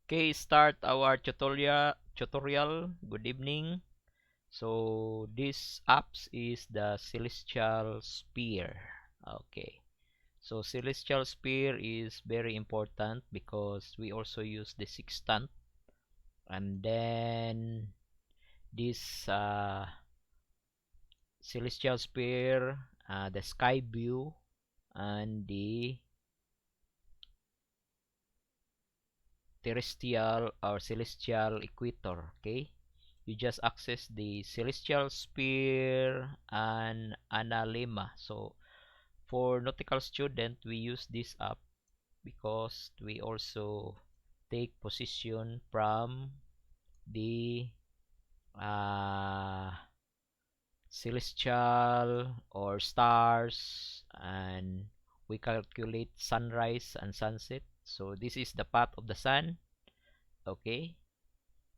Okay, start our tutorial. Good evening. So this apps is the Celestial Sphere. Okay. So Celestial Sphere is very important because we also use the sextant, and then this Celestial Sphere, the sky view, and the terrestrial or celestial equator. Okay, you just access the Celestial Sphere and Analema. So for nautical student, we use this app because we also take position from the uh, celestial or stars, and we calculate sunrise and sunset. So this is the path of the sun. Okay,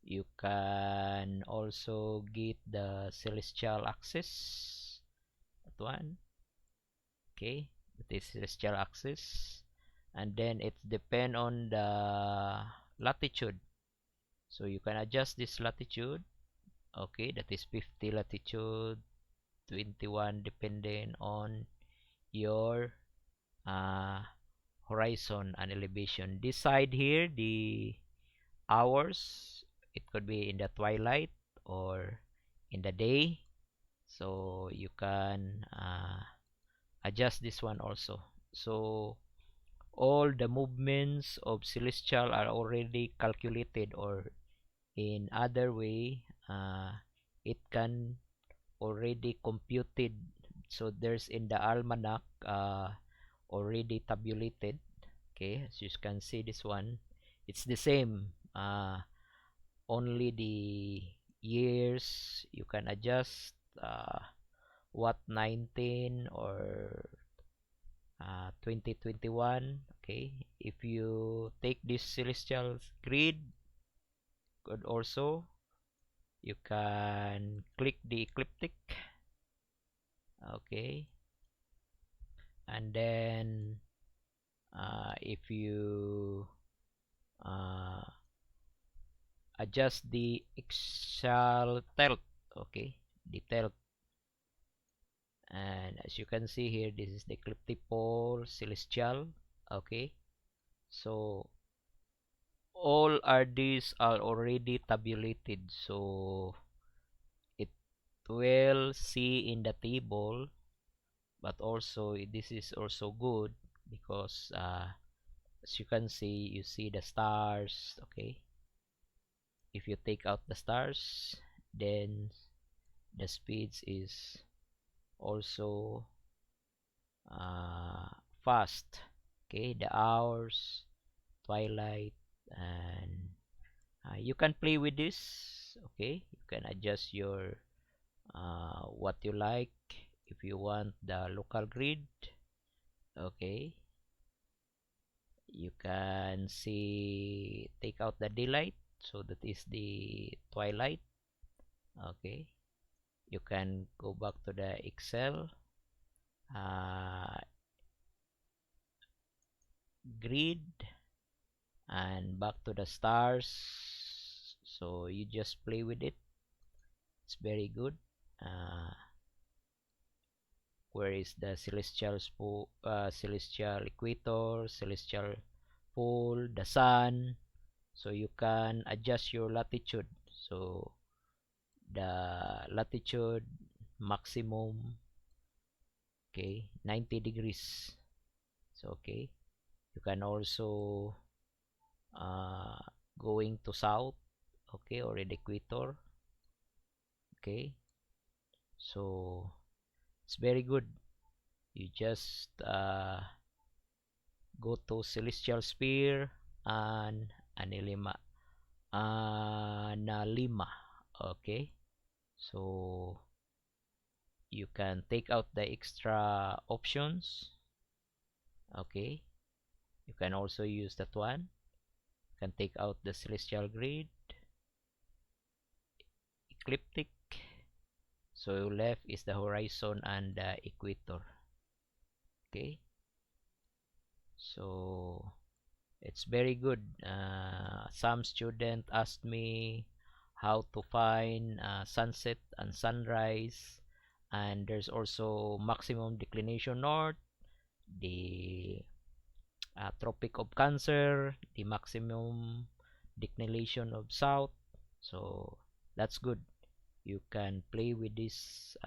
you can also get the celestial axis, that one. Okay, that is celestial axis, and then it depend on the latitude, so you can adjust this latitude. Okay, that is 50 latitude, 21 depending on your uh, horizon and elevation. This side here, the hours, it could be in the twilight or in the day, so you can adjust this one also. So all the movements of celestial are already calculated, or in other way, it can already computed. So there's in the almanac already tabulated. Okay, as you can see, this one, it's the same, only the years you can adjust, what 19 or 2021. Okay, if you take this celestial grid, good also, you can click the ecliptic. Okay, and then if you uh, adjust the axial tilt, okay, the tilt, and as you can see here, this is the ecliptic pole celestial. Okay, so all are these are already tabulated, so it will see in the table. But also this is also good because as you can see, you see the stars. Okay, if you take out the stars, then the speeds is also uh, fast. Okay, the hours, twilight, and you can play with this. Okay, you can adjust your what you like. If you want the local grid, okay, you can see, take out the daylight, so that is the twilight. Okay, you can go back to the Excel uh, grid, and back to the stars, so you just play with it. It's very good. Where is the celestial equator, celestial pole, the sun, so you can adjust your latitude. So the latitude maximum, okay, 90 degrees. So okay, you can also uh, going to south, okay, or in equator. Okay, so it's very good. You just go to celestial sphere and Analema. Analema. Okay, so you can take out the extra options. Okay, you can also use that one. You can take out the celestial grid, ecliptic. So left is the horizon and the equator. Okay, so it's very good some student asked me how to find sunset and sunrise, and there's also maximum declination north, the Tropic of Cancer, the maximum declination of south. So that's good. You can play with these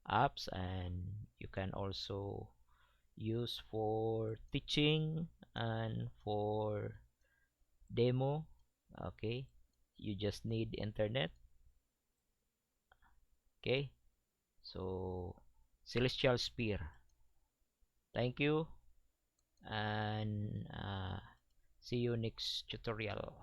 apps, and you can also use for teaching and for demo. Okay, you just need internet. Okay, so Celestial Spear. Thank you, and see you next tutorial.